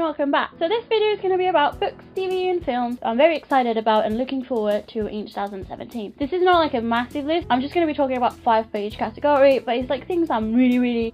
welcome back. So this video is going to be about books, TV and films I'm very excited about and looking forward to in 2017. This is not like a massive list. I'm just going to be talking about 5 for each category, but it's like things I'm really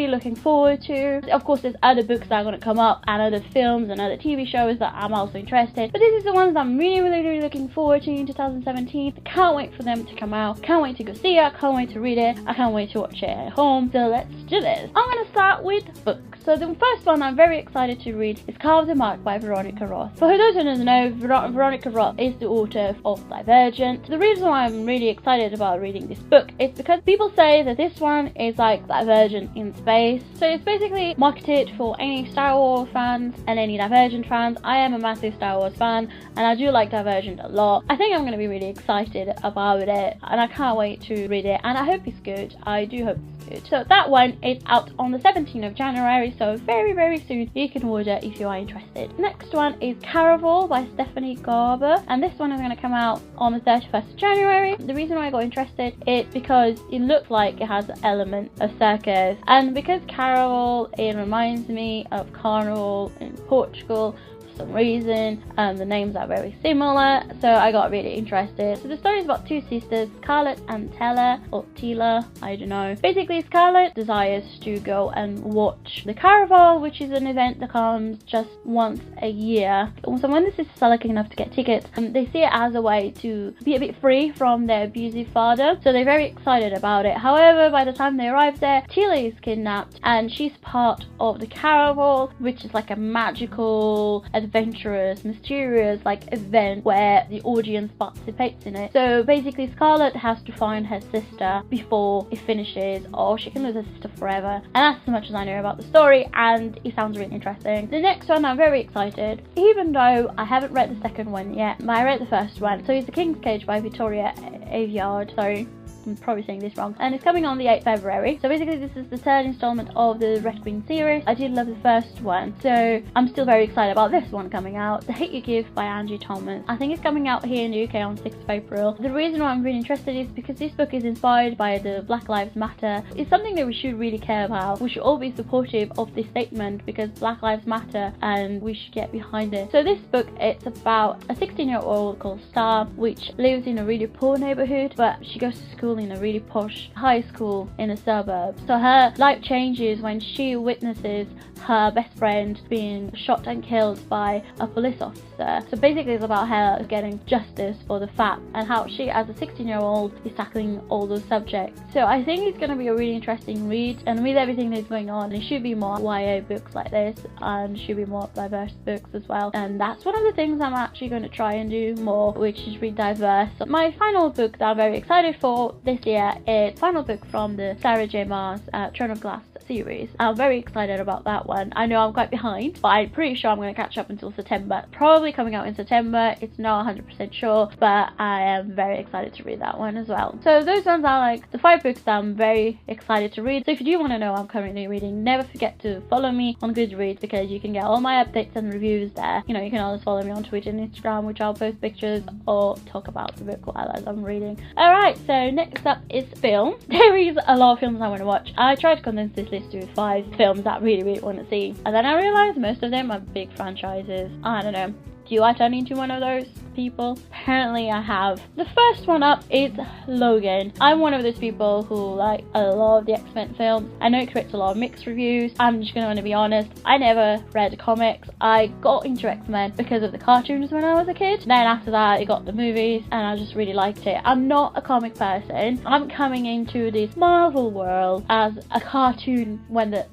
looking forward to. Of course there's other books that are going to come up and other films and other TV shows that I'm also interested, but this is the ones I'm really looking forward to in 2017. I can't wait for them to come out. Can't wait to go see it. I can't wait to read it. I can't wait to watch it at home. So let's do this. I'm going to start with books. So the first one I'm very excited to read is Carlton Mark by Veronica Roth. For those who don't know, Veronica Roth is the author of Divergent. The reason why I'm really excited about reading this book is because people say that this one is like Divergent in space. So it's basically marketed for any Star Wars fans and any Divergent fans. I am a massive Star Wars fan and I do like Divergent a lot. I think I'm going to be really excited about it and I can't wait to read it, and I hope it's good. I do hope it's good. So that one is out on the 17th of January, so very soon. You can order if you are interested. Next one is Caraval by Stephanie Garber, and this one is going to come out on the 31st of January. The reason why I got interested is because it looks like it has an element of circus, and because Caraval, it reminds me of Carnival in Portugal some reason, the names are very similar, so I got really interested. So the story is about 2 sisters, Scarlett and Tela, or Tila, I don't know. Basically Scarlett desires to go and watch the Caraval, which is an event that comes just once a year. So when the sisters are lucky enough to get tickets, they see it as a way to be a bit free from their abusive father, so they're very excited about it. However, by the time they arrive there, Tila is kidnapped and she's part of the Caraval, which is like a magical, adventurous, mysterious like event where the audience participates in it. So basically Scarlett has to find her sister before it finishes, or she can lose her sister forever, and that's as much as I know about the story, and it sounds really interesting. The next one I'm very excited, even though I haven't read the second one yet, but I read the first one. So it's The King's Cage by Victoria Aveyard. Sorry, I'm probably saying this wrong, and it's coming on the 8th February. So basically this is the 3rd installment of the Red Queen series. I did love the first one, so I'm still very excited about this one coming out. The Hate You Give by Angie Thomas. I think it's coming out here in the UK on 6th of April. The reason why I'm really interested is because this book is inspired by the Black Lives Matter. It's something that we should really care about. We should all be supportive of this statement because Black Lives Matter and we should get behind it. So this book, it's about a 16-year-old called Star, which lives in a really poor neighborhood, but she goes to school in a really posh high school in the suburbs. So her life changes when she witnesses her best friend being shot and killed by a police officer. So basically it's about her getting justice for the fact and how she as a 16-year-old is tackling all those subjects. So I think it's going to be a really interesting read, and with everything that's going on it should be more YA books like this and should be more diverse books as well, and that's one of the things I'm actually going to try and do more, which is read diverse. So my final book that I'm very excited for this year is final book from the Sarah J Maas Throne of Glass series. I'm very excited about that one. I know I'm quite behind, but I'm pretty sure I'm going to catch up until September. Probably coming out in September, it's not 100% sure, but I am very excited to read that one as well. So those ones are like the 5 books that I'm very excited to read. So if you do want to know what I'm currently reading, never forget to follow me on Goodreads because you can get all my updates and reviews there. You know, you can always follow me on Twitter and Instagram, which I'll post pictures or talk about the book while as I'm reading. Alright, so next up is film. There is a lot of films I want to watch. I tried to condense this list to 5 films that I really want to see, and then I realized most of them are big franchises. I don't know. Do I turn into one of those people? Apparently I have. The first one up is Logan. I'm one of those people who like a lot of the X-Men films. I know it creates a lot of mixed reviews. I'm just gonna be honest, I never read the comics. I got into X-Men because of the cartoons when I was a kid. Then after that I got the movies and I just really liked it. I'm not a comic person. I'm coming into this Marvel world as a cartoon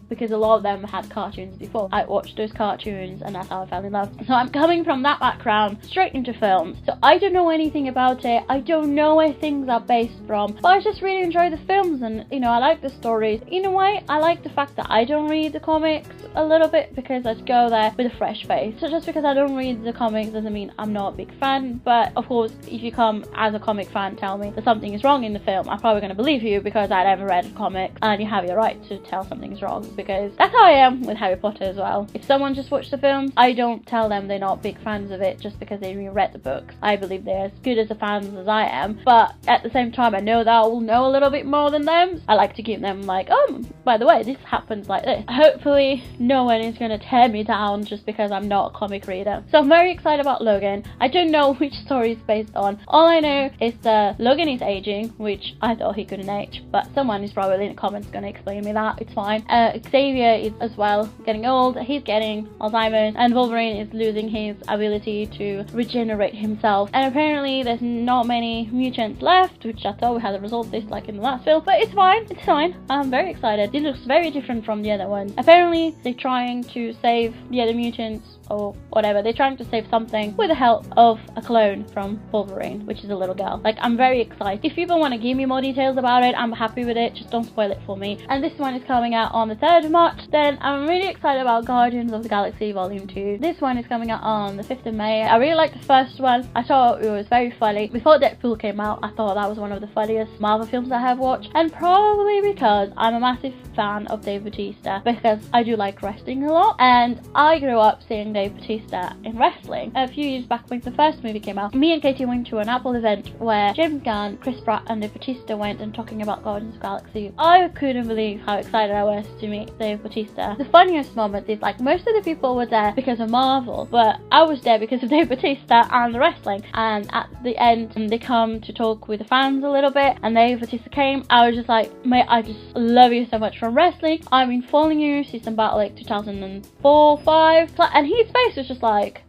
because a lot of them had cartoons before. I watched those cartoons and that's how I fell in love. So I'm coming from that background straight into films. So I don't know anything about it. I don't know where things are based from, but I just really enjoy the films, and you know, I like the stories. In a way, I like the fact that I don't read the comics a little bit because I go there with a fresh face. So just because I don't read the comics doesn't mean I'm not a big fan, but of course if you come as a comic fan tell me that something is wrong in the film, I'm probably going to believe you because I never read the comics, and you have your right to tell something's wrong because that's how I am with Harry Potter as well. If someone just watched the film, I don't tell them they're not big fans of it just because they read the books. I believe they're as good as the fans as I am, but at the same time I know that I will know a little bit more than them. I like to keep them like, oh, by the way, this happens like this. Hopefully no one is going to tear me down just because I'm not a comic reader. So I'm very excited about Logan. I don't know which story it's based on. All I know is that Logan is aging, which I thought he couldn't age, but someone is probably in the comments going to explain me that. It's fine. Xavier is as well getting old. He's getting Alzheimer's, and Wolverine is losing his ability to regenerate himself. And apparently there's not many mutants left, which I thought we had to resolve this like in the last film, but it's fine. It's fine. I'm very excited. It looks very different from the other one. Apparently they're trying to save the other mutants or whatever. They're trying to save something with the help of a clone from Wolverine, which is a little girl. Like, I'm very excited. If people want to give me more details about it, I'm happy with it. Just don't spoil it for me. And this one is coming out on the 3rd of March. Then I'm really excited about Guardians of the Galaxy Volume 2. This one is coming out on the 5th of May. I really liked the first one. I thought it was very funny. Before Deadpool came out, I thought that was one of the funniest Marvel films I have watched. And probably because I'm a massive fan of Dave Bautista, because I do like wrestling a lot. And I grew up seeing Dave Bautista in wrestling. A few years back when the first movie came out, me and Katie went to an Apple event where James Gunn, Chris Pratt and Dave Bautista went and talking about Guardians of the Galaxy. I couldn't believe how excited I was to meet Dave Bautista. The funniest moment is, like, most of the people were there because of Marvel, but I was there because of Dave Bautista and the wrestling. And at the end, they come to talk with the fans a little bit, and Dave Bautista came. I was just like, mate, I just love you so much from wrestling. I've been following you since about like 2004, 5, and his face was just like,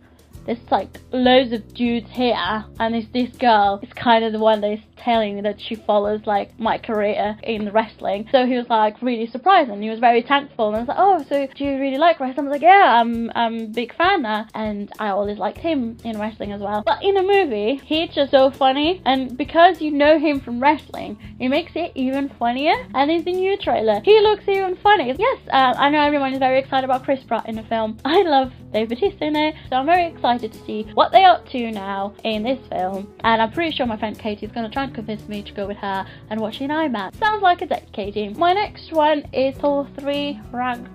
there's like loads of dudes here, and there's this girl. It's kind of the one that is telling me that she follows like my career in wrestling. So he was like really surprised, and he was very thankful. And I was like, oh, so do you really like wrestling? I was like, yeah, I'm a big fan now, and I always liked him in wrestling as well. But in a movie, he's just so funny, and because you know him from wrestling, it makes it even funnier. And in the new trailer, he looks even funny. Yes, I know everyone is very excited about Chris Pratt in the film. I love Dave Bautista in it, so I'm very excited to see what they're up to now in this film. And I'm pretty sure my friend Katie is going to try and convince me to go with her and watch it in IMAX. Sounds like a date, Katie. My next one is Thor 3 Ragnarok.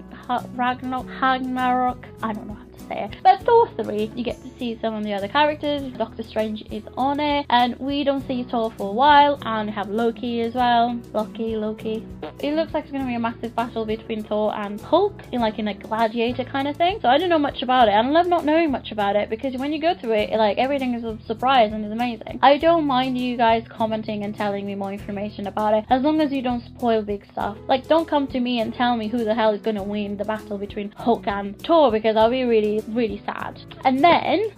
I don't know how to say it, but Thor 3, you get to see some of the other characters. Doctor Strange is on it, and we don't see Thor for a while. And we have Loki as well. Loki. It looks like it's going to be a massive battle between Thor and Hulk in a gladiator kind of thing. So I don't know much about it, and I love not knowing much about it, because when you go through it, like, everything is a surprise and is amazing. I don't mind you guys commenting and telling me more information about it, as long as you don't spoil big stuff. Like, don't come to me and tell me who the hell is going to win the battle between Hulk and Thor, because I'll be really, really sad. And then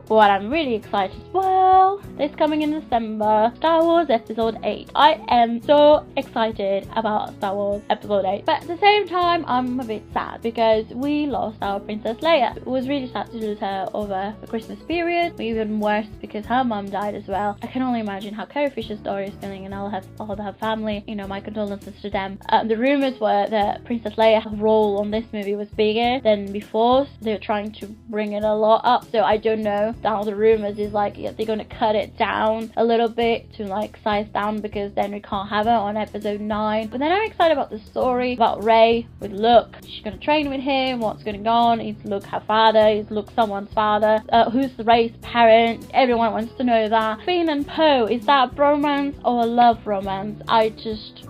what I'm really excited, well, it's coming in December, Star Wars Episode 8. I am so excited about Star Wars Episode 8, but at the same time, I'm a bit sad because we lost our Princess Leia. It was really sad to lose her over the Christmas period, even worse because her mum died as well. I can only imagine how Carrie Fisher's daughter is feeling, and all her family, you know, my condolences to them. The rumors were that Princess Leia's role on this movie was bigger than before, so they're trying to bring it a lot up, so I don't know. Now the rumors is like, yeah, they're gonna cut it down a little bit to like size down, because then we can't have her on episode 9. But then I'm excited about the story about Rey with Luke. She's gonna train with him. What's going on? Is Luke her father? Is Luke someone's father? Who's Rey's parent? Everyone wants to know that. Finn and Poe, is that bromance or a love romance? I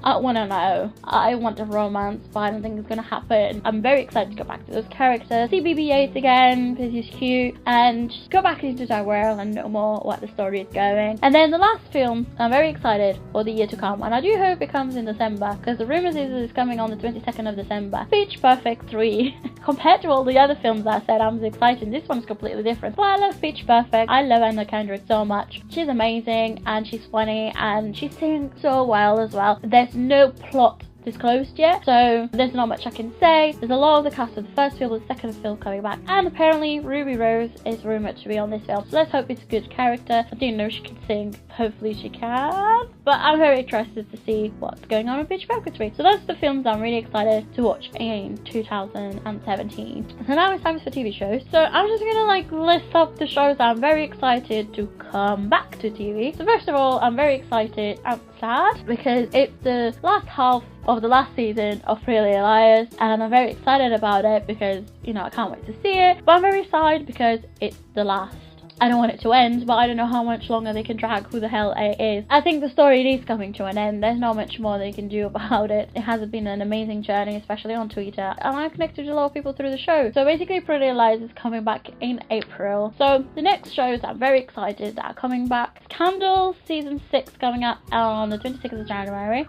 want to know. I want a romance, but I don't think it's gonna happen. I'm very excited to go back to those characters, see BB-8 again because he's cute, and just go back into that world and know more what the story is going. And then the last film, I'm very excited for the year to come, and I do hope it comes in December, because the rumors is it's coming on the 22nd of December. Pitch Perfect 3. Compared to all the other films I said I was excited, this one's completely different. But I love Pitch Perfect. I love Anna Kendrick so much. She's amazing, and she's funny, and she sings so well as well. There's no plot disclosed yet, so there's not much I can say. There's a lot of the cast of the first film and the second film coming back, and apparently Ruby Rose is rumored to be on this film, so let's hope it's a good character. I didn't know she can sing, hopefully she can, but I'm very interested to see what's going on with Pitch Perfect 3. So those are the films I'm really excited to watch in 2017. So now it's time for TV shows. So I'm just gonna like list up the shows that I'm very excited to come back to TV. So first of all, I'm very excited and sad because it's the last half of the last season of Pretty Little Liars, and I'm very excited about it because, you know, I can't wait to see it, but I'm very sad because it's the last I don't want it to end, but I don't know how much longer they can drag who the hell A is. I think the story is coming to an end. There's not much more they can do about it. It has been an amazing journey, especially on Twitter, and I've connected with a lot of people through the show. So basically Pretty Little Lies is coming back in April. So the next shows I'm very excited that are coming back: Scandal season 6 coming up on the 26th of January.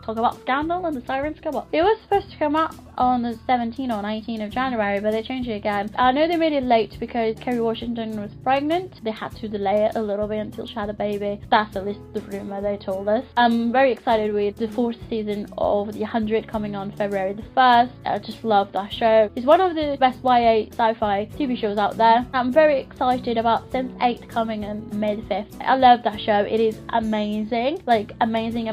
Talk about Scandal and the Sirens come up. It was supposed to come out on the 17th or 19th of January, but they changed it again. I know they made it late because Kerry Washington was pregnant. They had to delay it a little bit until she had a baby. That's at least the rumor they told us. I'm very excited with the 4th season of The 100 coming on February the 1st. I just love that show. It's one of the best YA sci-fi TV shows out there. I'm very excited about Sense 8 coming on May the 5th. I love that show. It is amazing. Like amazing.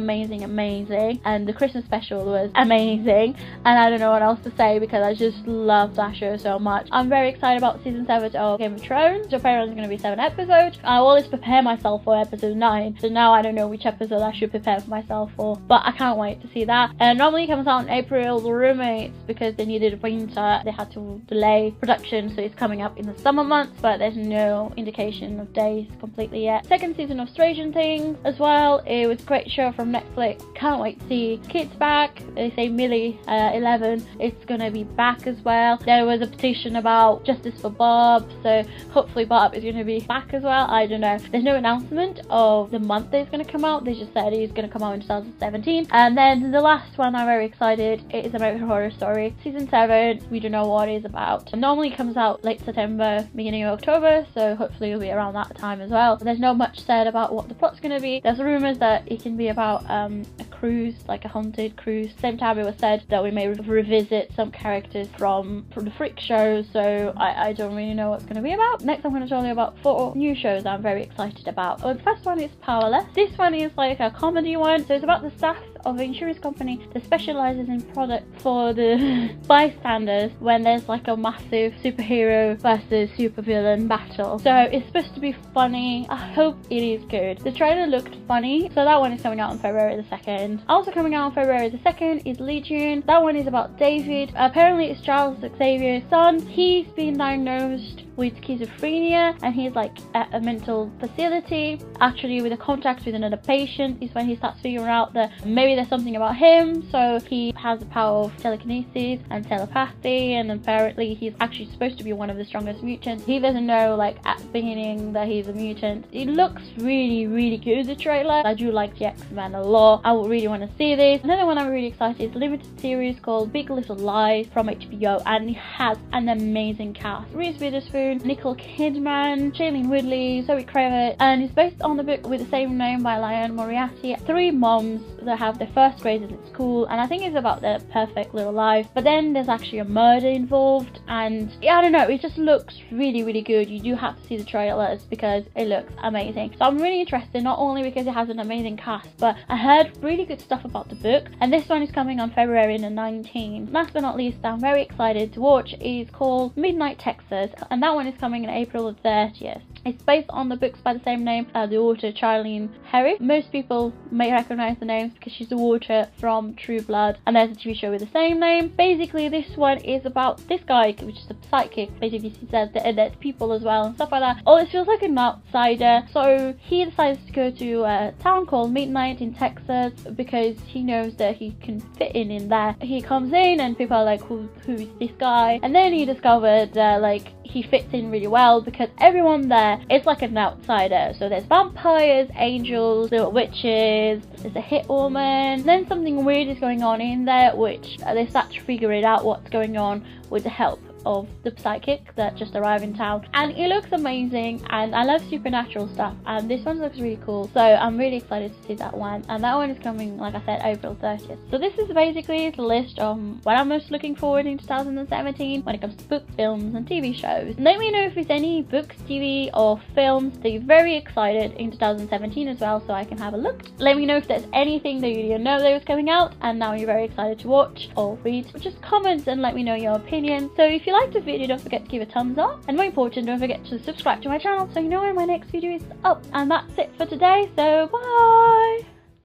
And the Christmas special was amazing. And I don't know what else to say because I just love that show so much. I'm very excited about season 7 of Game of Thrones. So apparently it's going to be 7 episodes. I always prepare myself for episode 9. So now I don't know which episode I should prepare for myself for. But I can't wait to see that. And normally it comes out in April. The roommates, because they needed winter, they had to delay production. So it's coming up in the summer months. But there's no indication of days completely yet. 2nd season of Stranger Things as well. It was a great show from Netflix. Can't wait to see kids back. They say Millie 11 it's gonna be back as well. There was a petition about justice for Bob, so hopefully Bob is gonna be back as well. I don't know. There's no announcement of the month that it's gonna come out. They just said he's gonna come out in 2017. And then the last one I'm very excited. It is American Horror Story season 7. We don't know what it's about. It normally comes out late September, beginning of October, so hopefully it'll be around that time as well. There's not much said about what the plot's gonna be. There's rumors that it can be about a cruise, like a haunted cruise. Same time it was said that we may revisit some characters from the Freak show, so I don't really know what's going to be about. Next I'm going to tell you about 4 new shows I'm very excited about. The first one is Powerless. This one is like a comedy one, so it's about the staff of an insurance company that specializes in products for the bystanders when there's like a massive superhero versus supervillain battle. So it's supposed to be funny. I hope it is good. The trailer looked funny, so that one is coming out on February the 2nd. Also coming out on February the 2nd is Legion. That one is about David. Apparently it's Charles Xavier's son. He's been diagnosed with schizophrenia and he's like at a mental facility, actually with a contact with another patient. Is when he starts figuring out that maybe there's something about him. So he has the power of telekinesis and telepathy, and apparently he's actually supposed to be one of the strongest mutants. He doesn't know like at the beginning that he's a mutant. It looks really good, the trailer. I do like the X-Men a lot. I would really want to see this. Another one I'm really excited is a limited series called Big Little Lies from HBO, and it has an amazing cast. Reese Witherspoon, Nicole Kidman, Shailene Woodley, Zoe Kravitz, and it's based on the book with the same name by Liane Moriarty. 3 moms that have their first graders at school, and I think it's about their perfect little life. But then there's actually a murder involved, and yeah, I don't know, it just looks really good. You do have to see the trailers because it looks amazing. So I'm really interested, not only because it has an amazing cast, but I heard really good stuff about the book, and this one is coming on February the 19th. Last but not least, I'm very excited to watch is called Midnight Texas, and that one is coming in April the 30th. It's based on the books by the same name, the author Charlene Herrick. Most people may recognize the names because she's the author from True Blood, and there's a TV show with the same name. Basically, this one is about this guy, which is a psychic. Basically, he says that dead people as well and stuff like that. Oh, it feels like an outsider. So he decides to go to a town called Midnight in Texas because he knows that he can fit in there. He comes in and people are like, who is this guy? And then he discovered that like he fits in really well because everyone there is like an outsider. So there's vampires, angels, little witches, there's a hit woman. Then something weird is going on in there, which they start to figure it out what's going on with the help of the psychic that just arrived in town. And it looks amazing, and I love supernatural stuff, and this one looks really cool, so I'm really excited to see that one. And that one is coming, like I said, April 30th. So this is basically the list of what I'm most looking forward in 2017 when it comes to books, films and TV shows. Let me know if there's any books, TV or films that you're very excited in 2017 as well, so I can have a look. Let me know if there's anything that you didn't know that was coming out and now you're very excited to watch or read. Just comment and let me know your opinion. So if you liked the video, don't forget to give a thumbs up, and more important, don't forget to subscribe to my channel so you know when my next video is up. And that's it for today, so bye!